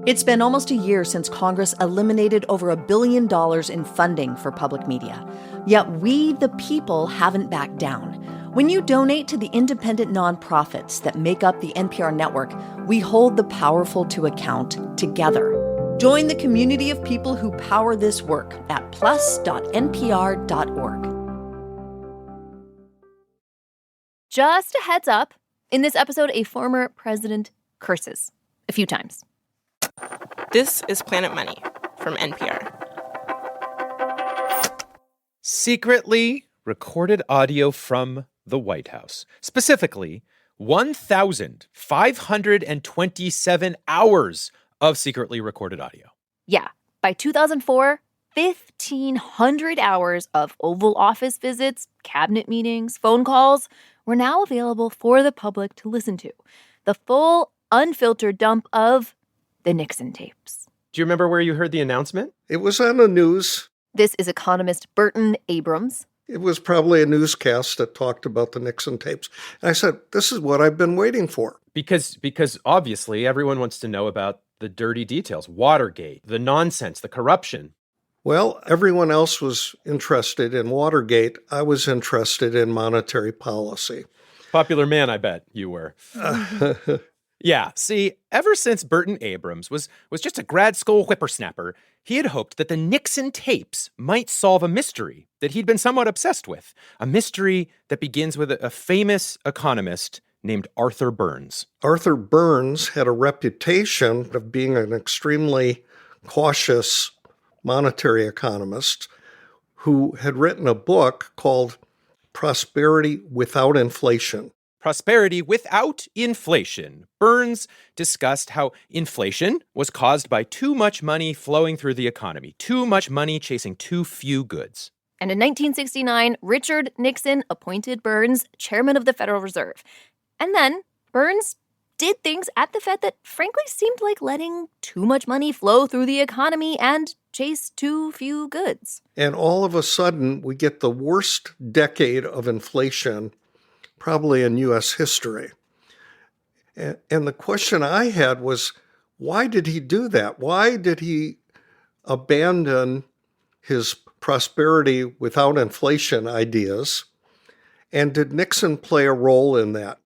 It's been almost a year since Congress eliminated over $1 billion in funding for public media. Yet we, the people, haven't backed down. When you donate to the independent nonprofits that make up the NPR network, we hold the powerful to account together. Join the community of people who power this work at plus.npr.org. Just a heads up, in this episode, a former president curses a few times. This is Planet Money from NPR. Secretly recorded audio from the White House. Specifically, 1,527 hours of secretly recorded audio. Yeah, by 2004, 1,500 hours of Oval Office visits, cabinet meetings, phone calls were now available for the public to listen to. The full, unfiltered dump of the Nixon tapes. Do you remember where you heard the announcement? It was on the news. This is economist Burton Abrams. It was probably a newscast that talked about the Nixon tapes. And I said, this is what I've been waiting for. Because obviously everyone wants to know about the dirty details, Watergate, the nonsense, the corruption. Well, everyone else was interested in Watergate. I was interested in monetary policy. Popular man, I bet you were. Yeah, see, ever since Burton Abrams was just a grad school whippersnapper, he had hoped that the Nixon tapes might solve a mystery that he'd been somewhat obsessed with, a mystery that begins with a famous economist named Arthur Burns. Arthur Burns had a reputation of being an extremely cautious monetary economist who had written a book called Prosperity Without Inflation. Prosperity Without Inflation. Burns discussed how inflation was caused by too much money flowing through the economy, too much money chasing too few goods. And in 1969, Richard Nixon appointed Burns chairman of the Federal Reserve. And then Burns did things at the Fed that frankly seemed like letting too much money flow through the economy and chase too few goods. And all of a sudden, we get the worst decade of inflation probably in U.S. history. And the question I had was, why did he do that? Why did he abandon his prosperity without inflation ideas? And did Nixon play a role in that?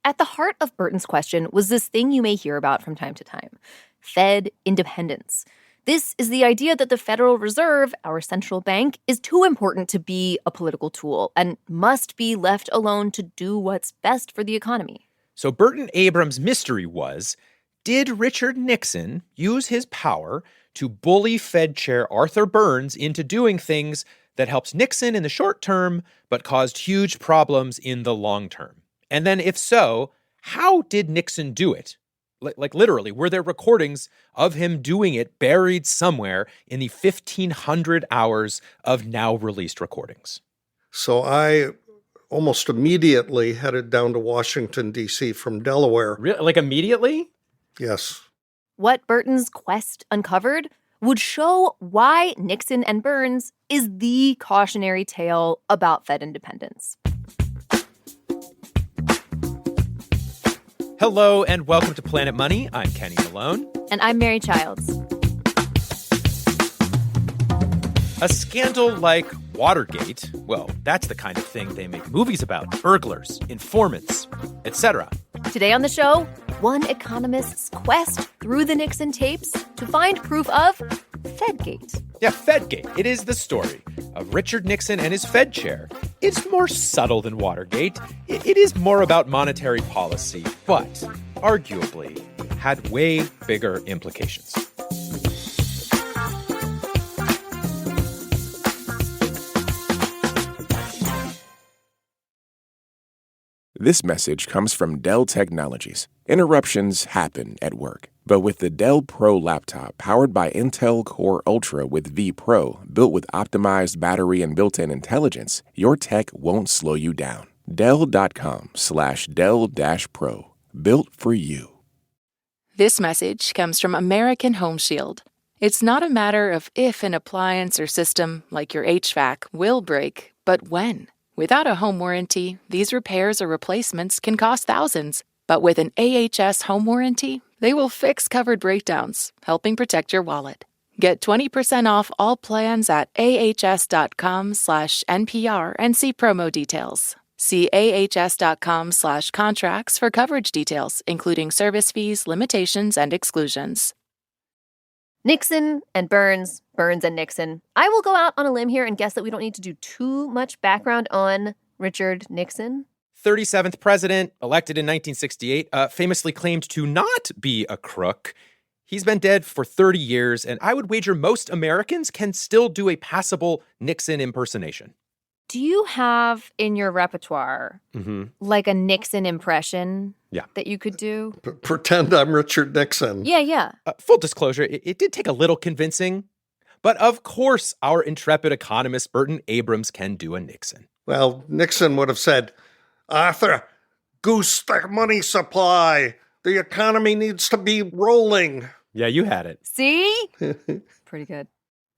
At the heart of Burton's question was this thing you may hear about from time to time, Fed independence. This is the idea that the Federal Reserve, our central bank, is too important to be a political tool and must be left alone to do what's best for the economy. So Burton Abrams' mystery was, did Richard Nixon use his power to bully Fed Chair Arthur Burns into doing things that helped Nixon in the short term but caused huge problems in the long term? And then if so, how did Nixon do it? Like literally, were there recordings of him doing it buried somewhere in the 1,500 hours of now released recordings? So I almost immediately headed down to Washington, D.C. from Delaware. Really? Like immediately? Yes. What Burton's quest uncovered would show why Nixon and Burns is the cautionary tale about Fed independence. Hello and welcome to Planet Money. I'm Kenny Malone. And I'm Mary Childs. A scandal like Watergate, well, that's the kind of thing they make movies about. Burglars, informants, etc. Today on the show, one economist's quest through the Nixon tapes to find proof of Fedgate. Yeah, Fedgate. It is the story of Richard Nixon and his Fed chair. It's more subtle than Watergate. It is more about monetary policy, but arguably had way bigger implications. This message comes from Dell Technologies. Interruptions happen at work. But with the Dell Pro laptop powered by Intel Core Ultra with V Pro, built with optimized battery and built-in intelligence, your tech won't slow you down. Dell.com/Dell-Pro. Built for you. This message comes from American Home Shield. It's not a matter of if an appliance or system, like your HVAC, will break, but when. Without a home warranty, these repairs or replacements can cost thousands. But with an AHS home warranty, They will fix covered breakdowns, helping protect your wallet. Get 20% off all plans at ahs.com/NPR and see promo details. See ahs.com/contracts for coverage details, including service fees, limitations, and exclusions. Nixon and Burns, Burns and Nixon. I will go out on a limb here and guess that we don't need to do too much background on Richard Nixon. 37th president, elected in 1968, famously claimed to not be a crook. He's been dead for 30 years, and I would wager most Americans can still do a passable Nixon impersonation. Do you have in your repertoire like a Nixon impression that you could do? Pretend I'm Richard Nixon. Yeah. Full disclosure, it did take a little convincing, but of course our intrepid economist Burton Abrams can do a Nixon. Well, Nixon would have said, Arthur, goose the money supply. The economy needs to be rolling. Yeah, you had it. See? Pretty good.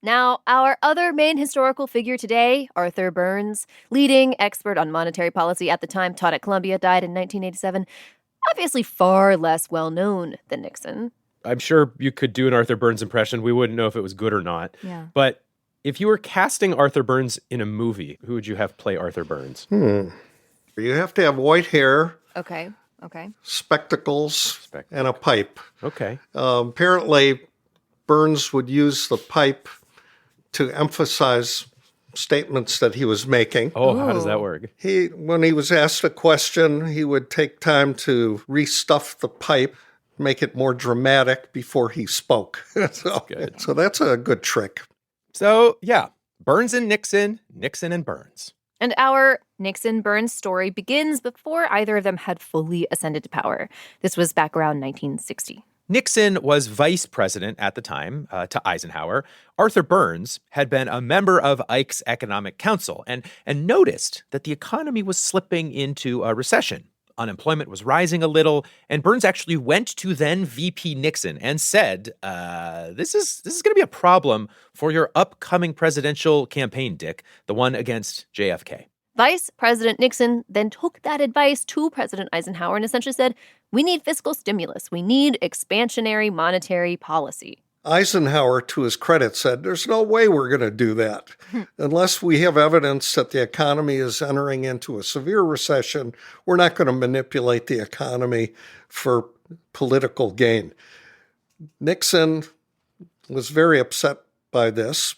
Now, our other main historical figure today, Arthur Burns, leading expert on monetary policy at the time, taught at Columbia, died in 1987. Obviously far less well-known than Nixon. I'm sure you could do an Arthur Burns impression. We wouldn't know if it was good or not. Yeah. But if you were casting Arthur Burns in a movie, who would you have play Arthur Burns? You have to have white hair. Okay. Spectacles, and a pipe. Okay. Apparently, Burns would use the pipe to emphasize statements that he was making. Oh, how does that work? When he was asked a question, he would take time to restuff the pipe, make it more dramatic before he spoke. So that's a good trick. So, yeah, Burns and Nixon, Nixon and Burns. And our Nixon-Burns story begins before either of them had fully ascended to power. This was back around 1960. Nixon was vice president at the time to Eisenhower. Arthur Burns had been a member of Ike's Economic Council and noticed that the economy was slipping into a recession. Unemployment was rising a little, and Burns actually went to then VP Nixon and said, this is going to be a problem for your upcoming presidential campaign, Dick, the one against JFK. Vice President Nixon then took that advice to President Eisenhower and essentially said, we need fiscal stimulus. We need expansionary monetary policy. Eisenhower, to his credit, said, there's no way we're going to do that. Unless we have evidence that the economy is entering into a severe recession, we're not going to manipulate the economy for political gain. Nixon was very upset by this,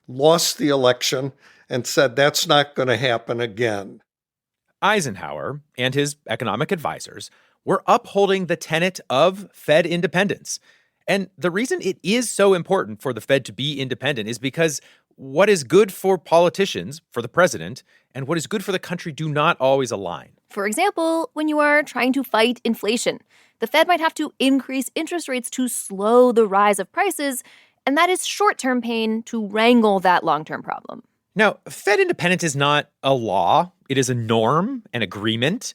lost the election, and said that's not going to happen again. Eisenhower and his economic advisors were upholding the tenet of Fed independence. And the reason it is so important for the Fed to be independent is because what is good for politicians, for the president, and what is good for the country do not always align. For example, when you are trying to fight inflation, the Fed might have to increase interest rates to slow the rise of prices, and that is short-term pain to wrangle that long-term problem. Now, Fed independence is not a law. It is a norm, an agreement.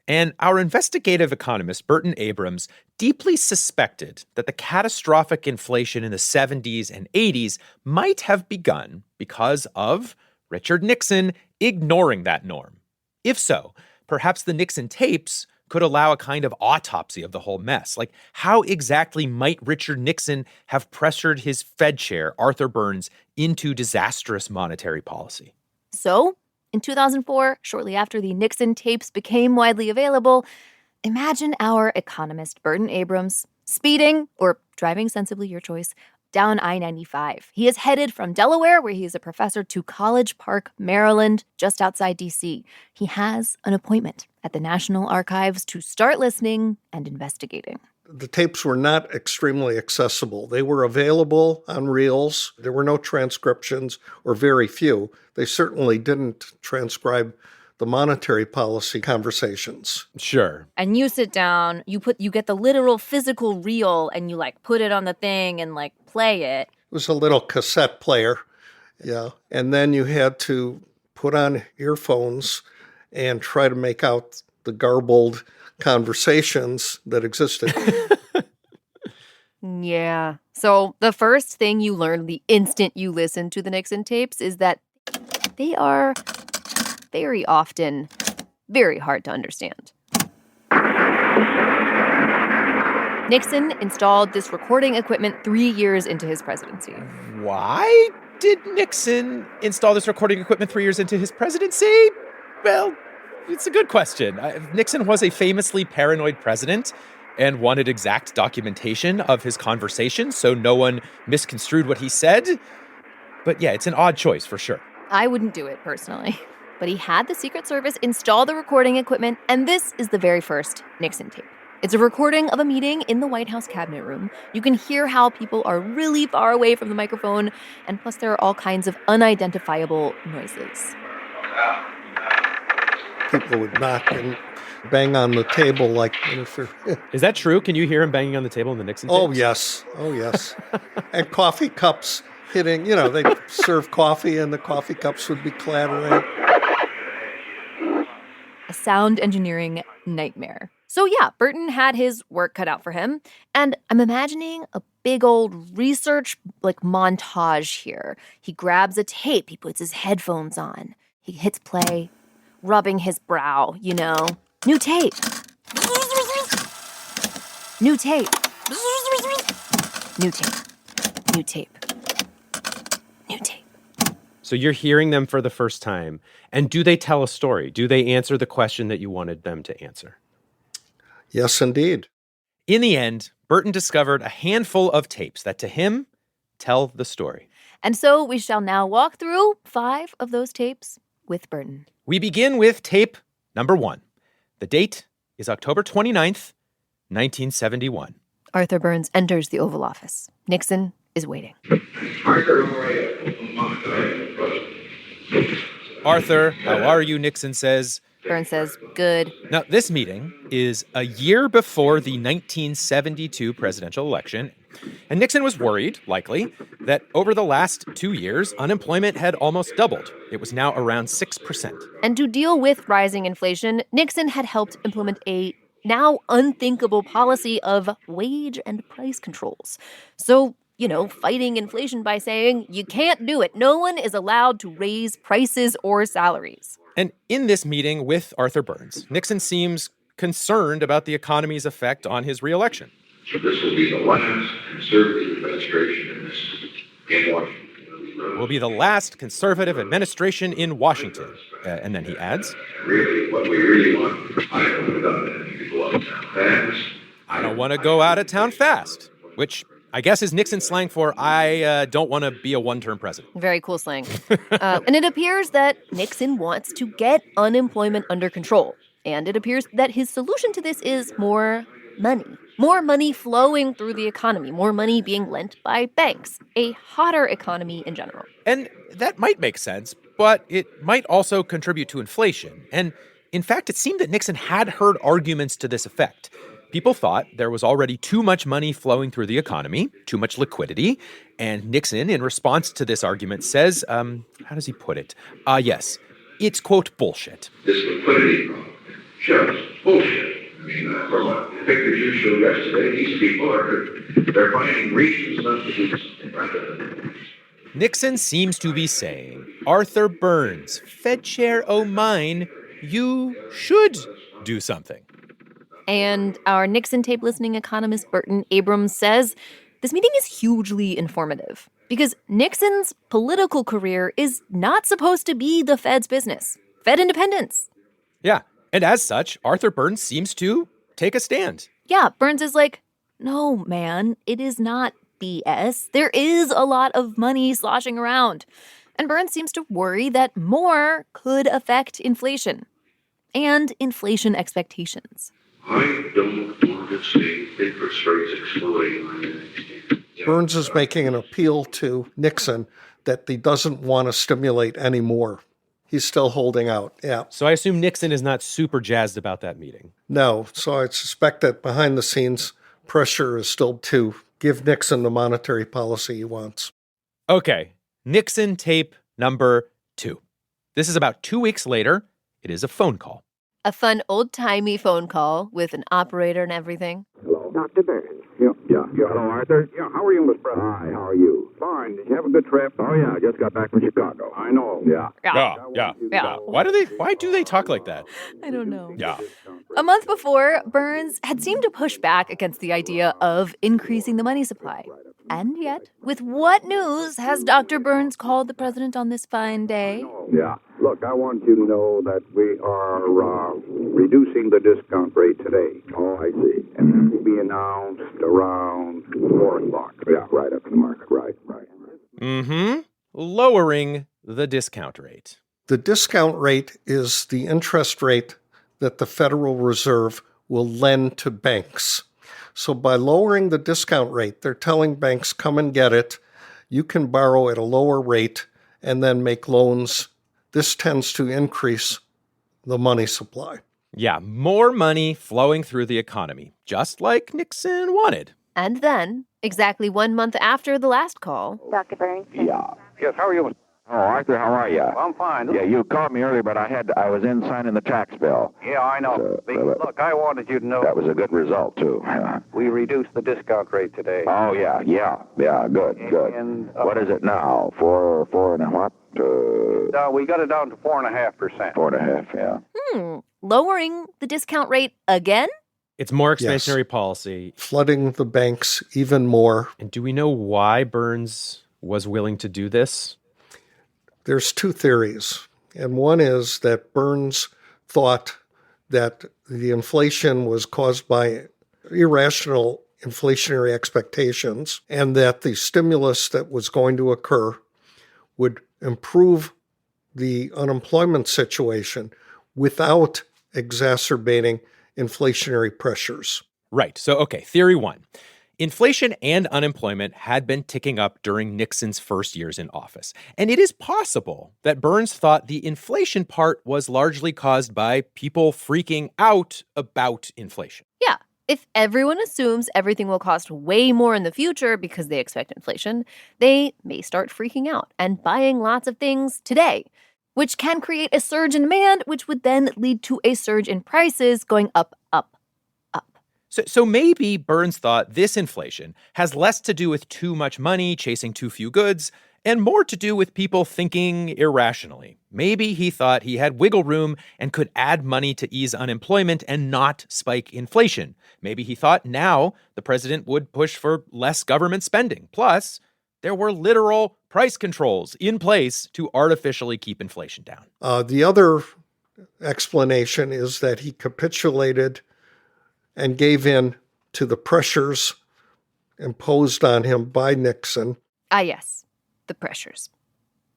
And our investigative economist, Burton Abrams, deeply suspected that the catastrophic inflation in the 70s and 80s might have begun because of Richard Nixon ignoring that norm. If so, perhaps the Nixon tapes could allow a kind of autopsy of the whole mess. Like, how exactly might Richard Nixon have pressured his Fed chair, Arthur Burns, into disastrous monetary policy? So, in 2004, shortly after the Nixon tapes became widely available, imagine our economist, Burton Abrams, speeding, or driving sensibly, your choice, down I-95. He is headed from Delaware, where he is a professor, to College Park, Maryland, just outside D.C. He has an appointment at the National Archives to start listening and investigating. The tapes were not extremely accessible. They were available on reels. There were no transcriptions, or very few. They certainly didn't transcribe the monetary policy conversations. Sure. And you sit down, you get the literal physical reel, and you put it on the thing and play it. It was a little cassette player, yeah. And then you had to put on earphones and try to make out the garbled conversations that existed. Yeah. So the first thing you learn the instant you listen to the Nixon tapes is that they are very often very hard to understand. Nixon installed this recording equipment 3 years into his presidency. Why did Nixon install this recording equipment 3 years into his presidency? Well, it's a good question. Nixon was a famously paranoid president and wanted exact documentation of his conversations so no one misconstrued what he said. But yeah, it's an odd choice for sure. I wouldn't do it personally. But he had the Secret Service install the recording equipment, and this is the very first Nixon tape. It's a recording of a meeting in the White House cabinet room. You can hear how people are really far away from the microphone, and plus there are all kinds of unidentifiable noises. People would knock and bang on the table like... Is that true? Can you hear him banging on the table in the Nixon tapes? Oh, yes. And coffee cups hitting, they'd serve coffee and the coffee cups would be clattering. A sound engineering nightmare. So yeah, Burton had his work cut out for him. And I'm imagining a big old research montage here. He grabs a tape, he puts his headphones on. He hits play, rubbing his brow, New tape. New tape. New tape. New tape. New tape. So you're hearing them for the first time. And do they tell a story? Do they answer the question that you wanted them to answer? Yes, indeed. In the end, Burton discovered a handful of tapes that to him tell the story. And so we shall now walk through 5 of those tapes with Burton. We begin with tape number 1. The date is October 29th, 1971. Arthur Burns enters the Oval Office. Nixon is waiting. Arthur, how are you? Nixon says. Burns says, good. Now, this meeting is a year before the 1972 presidential election, and Nixon was worried, likely, that over the last 2 years, unemployment had almost doubled. It was now around 6%. And to deal with rising inflation, Nixon had helped implement a now unthinkable policy of wage and price controls. So, fighting inflation by saying, you can't do it. No one is allowed to raise prices or salaries. And in this meeting with Arthur Burns, Nixon seems concerned about the economy's effect on his reelection. So this will be the last conservative administration in Washington. Will be the last conservative administration in Washington. And then he adds, Really, what we really want, I don't want to go out of town fast. Which I guess is Nixon slang for I don't want to be a one-term president. Very cool slang. And it appears that Nixon wants to get unemployment under control. And it appears that his solution to this is more money. More money flowing through the economy. More money being lent by banks. A hotter economy in general. And that might make sense, but it might also contribute to inflation. And in fact, it seemed that Nixon had heard arguments to this effect. People thought there was already too much money flowing through the economy, too much liquidity. And Nixon, in response to this argument, says, how does he put it? Yes, it's, quote, bullshit. This liquidity problem, just bullshit. I mean, from what the pictures you showed yesterday, these people they're finding reasons not to do something rather than... Nixon seems to be saying, Arthur Burns, Fed Chair O'Mine, you should do something. And our Nixon tape listening economist Burton Abrams says this meeting is hugely informative because Nixon's political career is not supposed to be the Fed's business. Fed independence. Yeah, and as such, Arthur Burns seems to take a stand. Yeah, Burns is like, no, man, it is not BS. There is a lot of money sloshing around. And Burns seems to worry that more could affect inflation and inflation expectations. I don't want to see interest rates exploding. Burns is making an appeal to Nixon that he doesn't want to stimulate anymore. He's still holding out, yeah. So I assume Nixon is not super jazzed about that meeting. No, so I suspect that behind the scenes, pressure is still to give Nixon the monetary policy he wants. Okay, Nixon tape number 2. This is about 2 weeks later. It is a phone call. A fun old-timey phone call with an operator and everything. Hello? Dr. Burns. Yeah. Hello, Arthur. Yeah, how are you, Miss President? Hi, how are you? Fine. Did you have a good trip? Oh, yeah, I just got back from Chicago. I know. Yeah. Yeah. Why do they talk like that? I don't know. Yeah. A month before, Burns had seemed to push back against the idea of increasing the money supply. And yet, with what news has Dr. Burns called the president on this fine day? Yeah. Look, I want you to know that we are reducing the discount rate today. Oh, I see. And it will be announced around 4 o'clock. Yeah, right up to the market. Right. Mm-hmm. Lowering the discount rate. The discount rate is the interest rate that the Federal Reserve will lend to banks. So by lowering the discount rate, they're telling banks, come and get it. You can borrow at a lower rate and then make loans. This tends to increase the money supply. Yeah, more money flowing through the economy, just like Nixon wanted. And then, exactly 1 month after the last call, Dr. Burns. Yeah. Yes, how are you? Oh, Arthur, how are you? I'm fine. Yeah, you called me earlier, but I was in signing the tax bill. Yeah, I know. Look, I wanted you to know that was a good result, too. we reduced the discount rate today. Oh, yeah, good. And, what is it now? Four and a what? We got it down to 4.5%. 4.5, yeah. Lowering the discount rate again? It's more expansionary policy. Flooding the banks even more. And do we know why Burns was willing to do this? There's two theories. And one is that Burns thought that the inflation was caused by irrational inflationary expectations and that the stimulus that was going to occur would improve the unemployment situation without exacerbating inflationary pressures. Right. So, okay, theory one. Inflation and unemployment had been ticking up during Nixon's first years in office. And it is possible that Burns thought the inflation part was largely caused by people freaking out about inflation. Yeah. If everyone assumes everything will cost way more in the future because they expect inflation, they may start freaking out and buying lots of things today, which can create a surge in demand, which would then lead to a surge in prices going up. So maybe Burns thought this inflation has less to do with too much money chasing too few goods and more to do with people thinking irrationally. Maybe he thought he had wiggle room and could add money to ease unemployment and not spike inflation. Maybe he thought now the president would push for less government spending. Plus, there were literal price controls in place to artificially keep inflation down. The other explanation is that he capitulated and gave in to the pressures imposed on him by Nixon. Ah, yes, the pressures.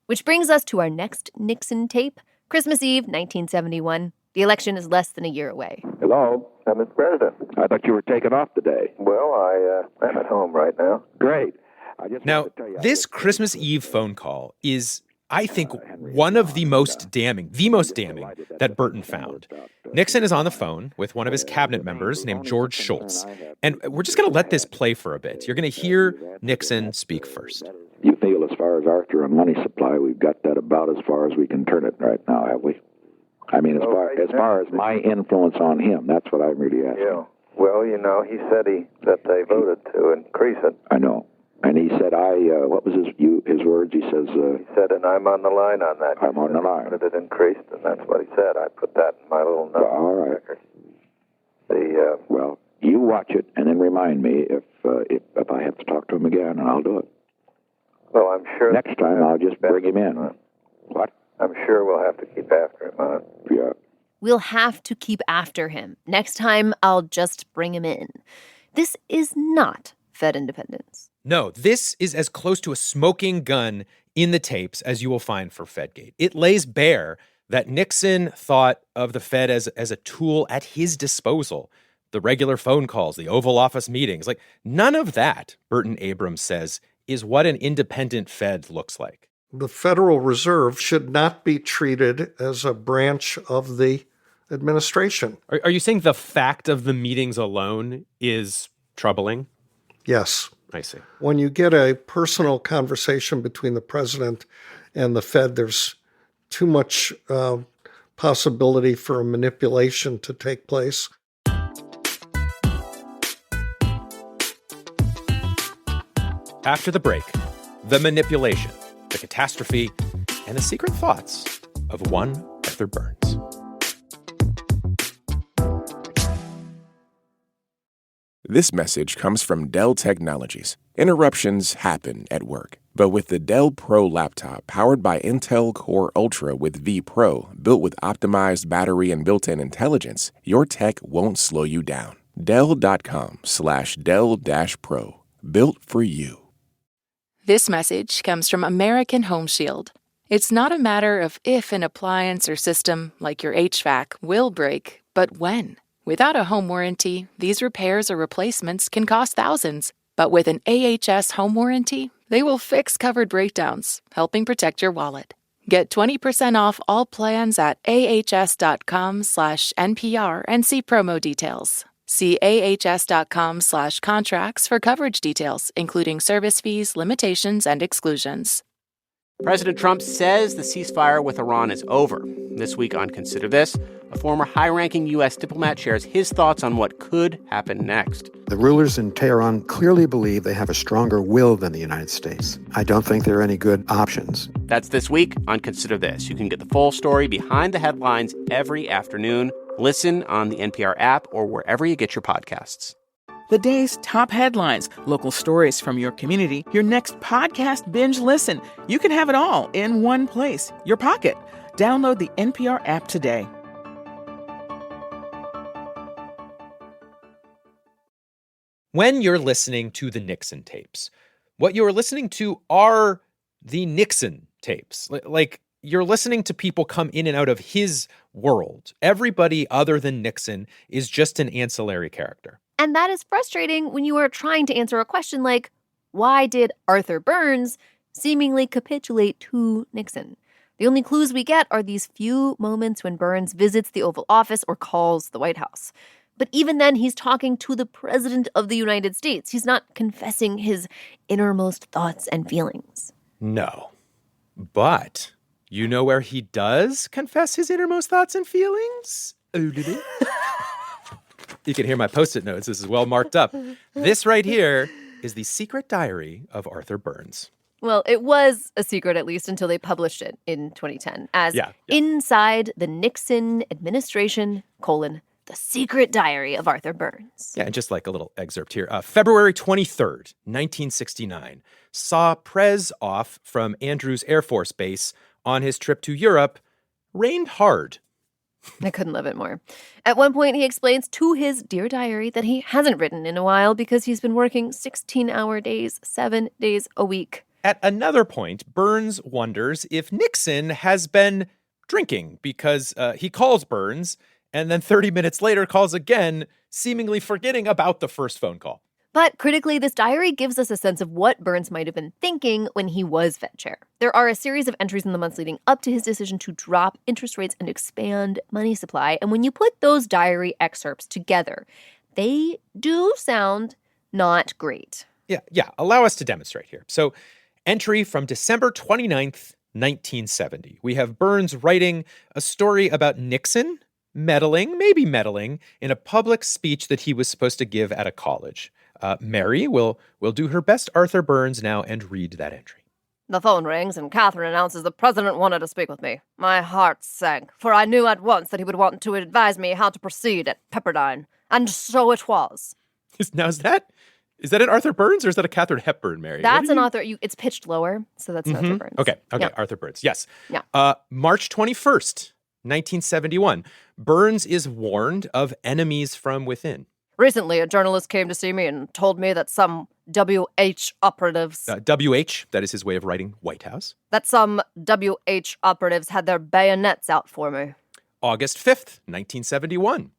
Which brings us to our next Nixon tape, Christmas Eve, 1971. The election is less than a year away. Hello? Mr. President. I thought you were taking off today. Well, I'm at home right now. Great. Now, this Christmas Eve phone call is, I think, one of the most damning that Burton found. Nixon is on the phone with one of his cabinet members named George Shultz. And we're just going to let this play for a bit. You're going to hear Nixon speak first. You feel as far as Arthur on money supply, we've got that about as far as we can turn it right now, have we? I mean, as far as my influence on him, that's what I'm really asking. Yeah. Well, he said that they voted to increase it. I know. And he said, what was his words? He says... he said, and I'm on the line on that. I'm on the line. That it increased, and that's what he said. I put that in my little note. All right. Well, you watch it, and then remind me if I have to talk to him again, and I'll do it. Well, I'm sure... Next time, I'll just bring him in. What? I'm sure we'll have to keep after him on it. Yeah. We'll have to keep after him. Next time, I'll just bring him in. This is not Fed independence. No, this is as close to a smoking gun in the tapes as you will find for Fedgate. It lays bare that Nixon thought of the Fed as a tool at his disposal. The regular phone calls, the Oval Office meetings, like none of that, Burton Abrams says, is what an independent Fed looks like. The Federal Reserve should not be treated as a branch of the administration. Are you saying the fact of the meetings alone is troubling? Yes. I see. When you get a personal conversation between the president and the Fed, there's too much possibility for a manipulation to take place. After the break, the manipulation, the catastrophe, and the secret thoughts of one Arthur Burns. This message comes from Dell Technologies. Interruptions happen at work. But with the Dell Pro laptop powered by Intel Core Ultra with V Pro, built with optimized battery and built-in intelligence, your tech won't slow you down. Dell.com/Dell-Pro. Built for you. This message comes from American Home Shield. It's not a matter of if an appliance or system, like your HVAC, will break, but when. Without a home warranty, these repairs or replacements can cost thousands. But with an AHS home warranty, they will fix covered breakdowns, helping protect your wallet. Get 20% off all plans at ahs.com/NPR and see promo details. See ahs.com/contracts for coverage details, including service fees, limitations, and exclusions. President Trump says the ceasefire with Iran is over. This week on Consider This, a former high-ranking U.S. diplomat shares his thoughts on what could happen next. The rulers in Tehran clearly believe they have a stronger will than the United States. I don't think there are any good options. That's this week on Consider This. You can get the full story behind the headlines every afternoon. Listen on the NPR app or wherever you get your podcasts. The day's top headlines, local stories from your community, your next podcast binge listen. You can have it all in one place, your pocket. Download the NPR app today. When you're listening to the Nixon tapes, what you're listening to are the Nixon tapes. Like, you're listening to people come in and out of his world. Everybody other than Nixon is just an ancillary character. And that is frustrating when you are trying to answer a question like, why did Arthur Burns seemingly capitulate to Nixon? The only clues we get are these few moments when Burns visits the Oval Office or calls the White House. But even then, he's talking to the President of the United States. He's not confessing his innermost thoughts and feelings. No. But you know where he does confess his innermost thoughts and feelings? You can hear my Post-it notes. This is well marked up. This right here is the secret diary of Arthur Burns. Well, it was a secret, at least, until they published it in 2010 as Inside the Nixon Administration, the secret diary of Arthur Burns. Yeah, and just like a little excerpt here. February 23rd, 1969, saw Prez off from Andrews Air Force Base on his trip to Europe, rained hard. I couldn't love it more. At one point, he explains to his Dear Diary that he hasn't written in a while because he's been working 16-hour days, 7 days a week. At another point, Burns wonders if Nixon has been drinking because he calls Burns and then 30 minutes later calls again, seemingly forgetting about the first phone call. But critically, this diary gives us a sense of what Burns might have been thinking when he was Fed chair. There are a series of entries in the months leading up to his decision to drop interest rates and expand money supply. And when you put those diary excerpts together, they do sound not great. Yeah. Allow us to demonstrate here. So, entry from December 29th, 1970. We have Burns writing a story about Nixon maybe meddling, in a public speech that he was supposed to give at a college. Mary will do her best Arthur Burns now and read that entry. The phone rings and Catherine announces the president wanted to speak with me. My heart sank, for I knew at once that he would want to advise me how to proceed at Pepperdine. And so it was. Now, is that an Arthur Burns or is that a Katharine Hepburn, Mary? That's an Arthur. It's pitched lower, so that's Arthur Burns. Okay, yeah. Arthur Burns, yes. Yeah. March 21st, 1971. Burns is warned of enemies from within. Recently, a journalist came to see me and told me that some WH operatives... WH, that is his way of writing White House. That some WH operatives had their bayonets out for me. August 5th, 1971.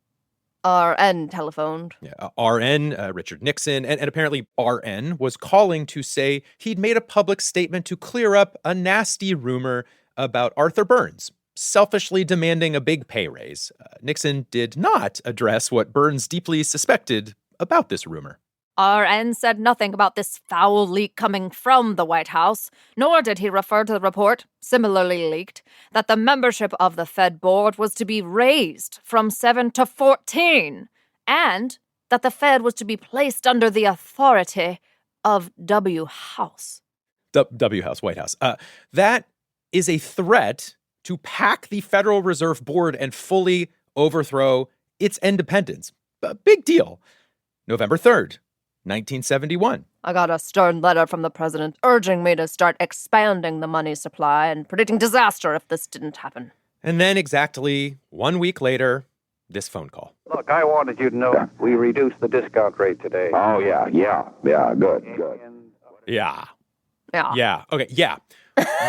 RN telephoned. Yeah, RN, Richard Nixon, and apparently RN was calling to say he'd made a public statement to clear up a nasty rumor about Arthur Burns, selfishly demanding a big pay raise. Nixon did not address what Burns deeply suspected about this rumor. RN said nothing about this foul leak coming from the White House, nor did he refer to the report, similarly leaked, that the membership of the Fed board was to be raised from 7 to 14, and that the Fed was to be placed under the authority of W. House. W House, White House. That is a threat to pack the Federal Reserve Board and fully overthrow its independence. A big deal. November 3rd, 1971. I got a stern letter from the president urging me to start expanding the money supply and predicting disaster if this didn't happen. And then exactly 1 week later, this phone call. Look, I wanted you to know we reduced the discount rate today. Oh, yeah, good. Yeah. Okay, yeah.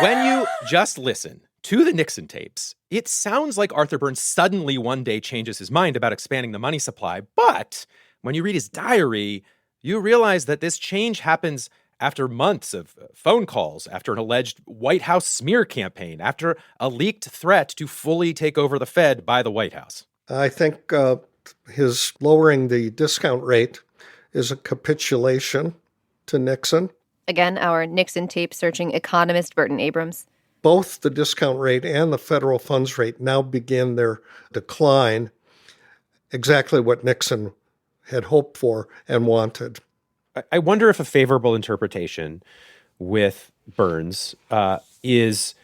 When you just listen to the Nixon tapes, it sounds like Arthur Burns suddenly one day changes his mind about expanding the money supply. But when you read his diary, you realize that this change happens after months of phone calls, after an alleged White House smear campaign, after a leaked threat to fully take over the Fed by the White House. I think his lowering the discount rate is a capitulation to Nixon. Again, our Nixon tape searching economist Burton Abrams. Both the discount rate and the federal funds rate now begin their decline, exactly what Nixon had hoped for and wanted. I wonder if a favorable interpretation with Burns is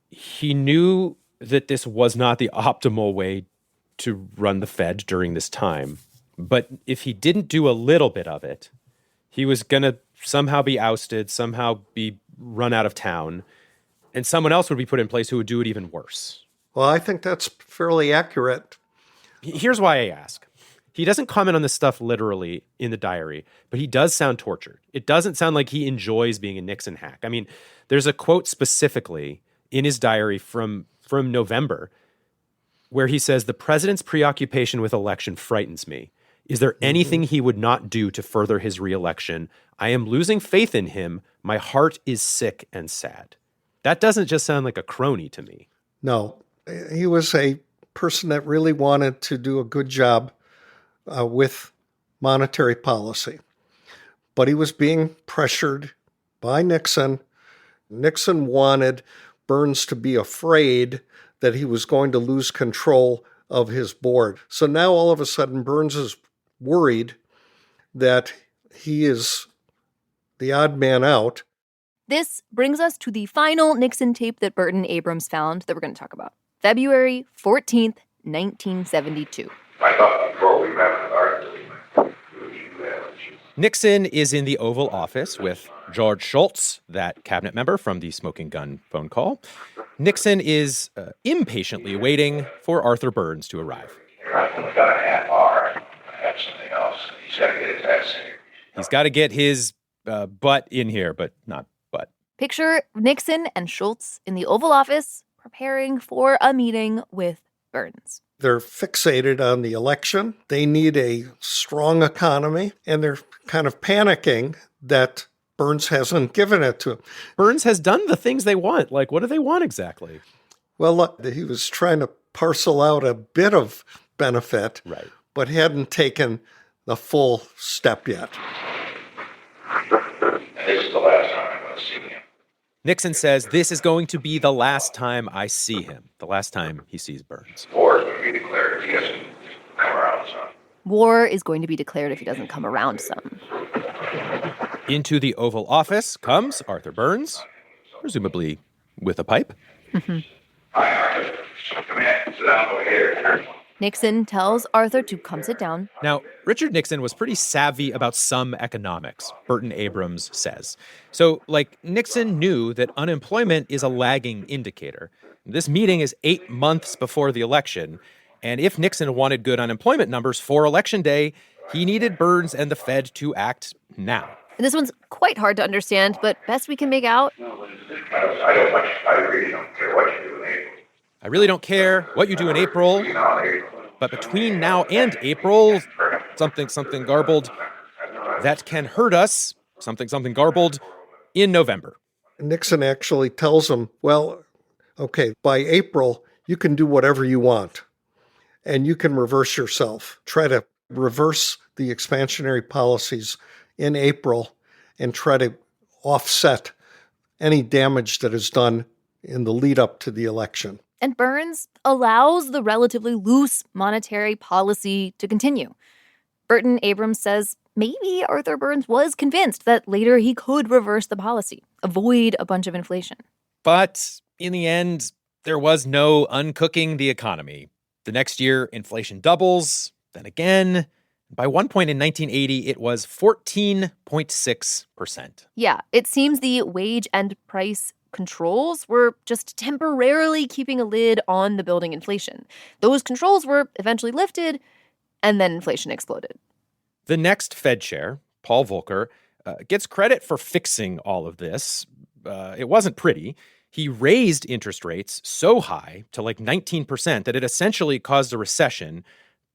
he knew that this was not the optimal way to run the Fed during this time. But if he didn't do a little bit of it, he was going to somehow be ousted, somehow be run out of town, and someone else would be put in place who would do it even worse. Well, I think that's fairly accurate. Here's why I ask. He doesn't comment on this stuff literally in the diary, but he does sound tortured. It doesn't sound like he enjoys being a Nixon hack. I mean, there's a quote specifically in his diary from November where he says, "The president's preoccupation with election frightens me. Is there anything he would not do to further his reelection? I am losing faith in him. My heart is sick and sad." That doesn't just sound like a crony to me. No, he was a person that really wanted to do a good job with monetary policy. But he was being pressured by Nixon. Nixon wanted Burns to be afraid that he was going to lose control of his board. So now all of a sudden Burns is worried that he is the odd man out. This brings us to the final Nixon tape that Burton Abrams found that we're going to talk about. February 14th, 1972. I thought before we met with Arthur, Nixon is in the Oval Office with George Shultz, that cabinet member from the smoking gun phone call. Nixon is impatiently waiting for Arthur Burns to arrive. I've only got a half hour. I have something else. He's got to get his ass here. He's got to get his butt in here, but not butt. Picture Nixon and Shultz in the Oval Office preparing for a meeting with Burns. They're fixated on the election. They need a strong economy, and they're kind of panicking that Burns hasn't given it to them. Burns has done the things they want. Like, what do they want exactly? Well, look, he was trying to parcel out a bit of benefit, right, but hadn't taken the full step yet. This is the last time I'm going to see him. Nixon says this is going to be the last time I see him, the last time he sees Burns. War is going to be declared if he doesn't come around some. War is going to be declared if he doesn't come around some. Into the Oval Office comes Arthur Burns, presumably with a pipe. Mhm. Hi, Arthur. Come in. Sit down over here. Nixon tells Arthur to come sit down. Now, Richard Nixon was pretty savvy about some economics, Burton Abrams says. So, Nixon knew that unemployment is a lagging indicator. This meeting is 8 months before the election, and if Nixon wanted good unemployment numbers for Election Day, he needed Burns and the Fed to act now. And this one's quite hard to understand, but best we can make out. I really don't care what you do in April. I really don't care what you do in April, but between now and April, something garbled, that can hurt us, something garbled, in November. Nixon actually tells him, well, okay, by April, you can do whatever you want, and you can reverse yourself. Try to reverse the expansionary policies in April and try to offset any damage that is done in the lead up to the election. And Burns allows the relatively loose monetary policy to continue. Burton Abrams says maybe Arthur Burns was convinced that later he could reverse the policy, avoid a bunch of inflation. But in the end, there was no uncooking the economy. The next year, inflation doubles, then again. By one point in 1980, it was 14.6%. Yeah, it seems the wage and price controls were just temporarily keeping a lid on the building inflation. Those controls were eventually lifted, and then inflation exploded. The next Fed chair, Paul Volcker, gets credit for fixing all of this. It wasn't pretty. He raised interest rates so high to like 19% that it essentially caused a recession,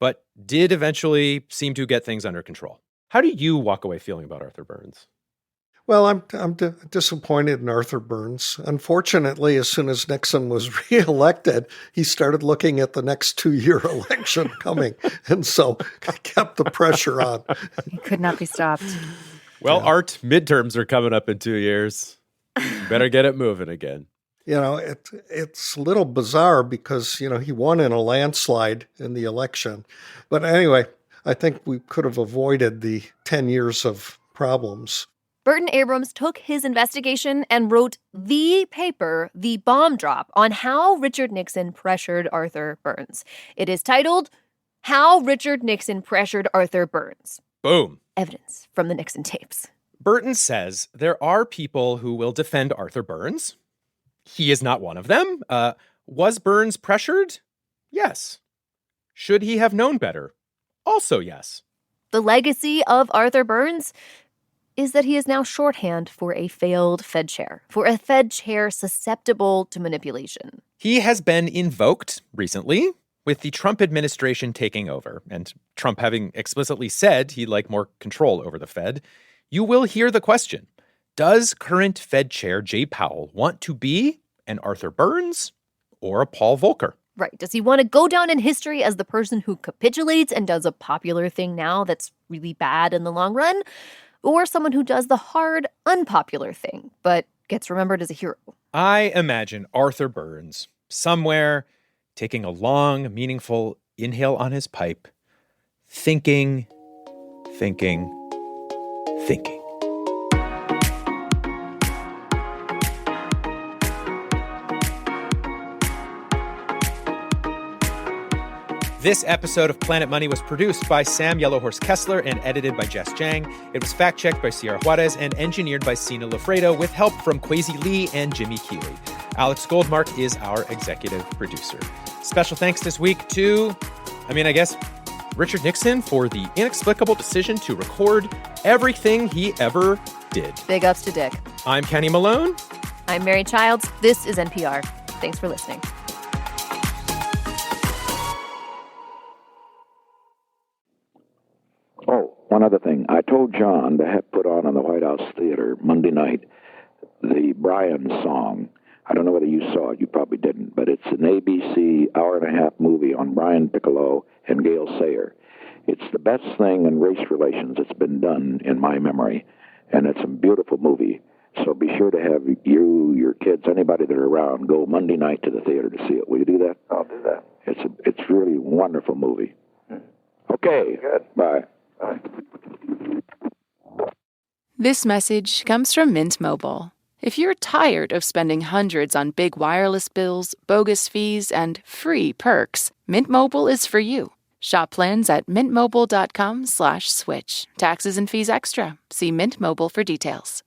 but did eventually seem to get things under control. How do you walk away feeling about Arthur Burns? Well, I'm disappointed in Arthur Burns. Unfortunately, as soon as Nixon was reelected, he started looking at the next 2-year election coming, and so kept the pressure on. He could not be stopped. Well, Art, midterms are coming up in 2 years. Better get it moving again. It's a little bizarre because, he won in a landslide in the election. But anyway, I think we could have avoided the 10 years of problems. Burton Abrams took his investigation and wrote the paper, The Bomb Drop, on how Richard Nixon pressured Arthur Burns. It is titled, How Richard Nixon Pressured Arthur Burns. Boom. Evidence from the Nixon tapes. Burton says there are people who will defend Arthur Burns. He is not one of them. Was Burns pressured? Yes. Should he have known better? Also yes. The legacy of Arthur Burns is that he is now shorthand for a failed Fed chair, for a Fed chair susceptible to manipulation. He has been invoked recently with the Trump administration taking over, and Trump having explicitly said he'd like more control over the Fed. You will hear the question, does current Fed Chair Jay Powell want to be an Arthur Burns or a Paul Volcker? Right. Does he want to go down in history as the person who capitulates and does a popular thing now that's really bad in the long run? Or someone who does the hard, unpopular thing, but gets remembered as a hero? I imagine Arthur Burns somewhere taking a long, meaningful inhale on his pipe, thinking. This episode of Planet Money was produced by Sam Yellowhorse Kessler and edited by Jess Jang. It was fact-checked by Sierra Juarez and engineered by Sina Lafredo with help from Kwesi Lee and Jimmy Keeley. Alex Goldmark is our executive producer. Special thanks this week to, Richard Nixon for the inexplicable decision to record everything he ever did. Big ups to Dick. I'm Kenny Malone. I'm Mary Childs. This is NPR. Thanks for listening. Oh, one other thing. I told John to have put on the White House Theater Monday night the Brian song. I don't know whether you saw it. You probably didn't. But it's an ABC hour-and-a-half movie on Brian Piccolo and Gail Sayer. It's the best thing in race relations that's been done in my memory. And it's a beautiful movie. So be sure to have you, your kids, anybody that are around, go Monday night to the theater to see it. Will you do that? I'll do that. It's really a wonderful movie. Okay. Good. Bye. Bye. This message comes from Mint Mobile. If you're tired of spending hundreds on big wireless bills, bogus fees, and free perks, Mint Mobile is for you. Shop plans at mintmobile.com/switch. Taxes and fees extra. See Mint Mobile for details.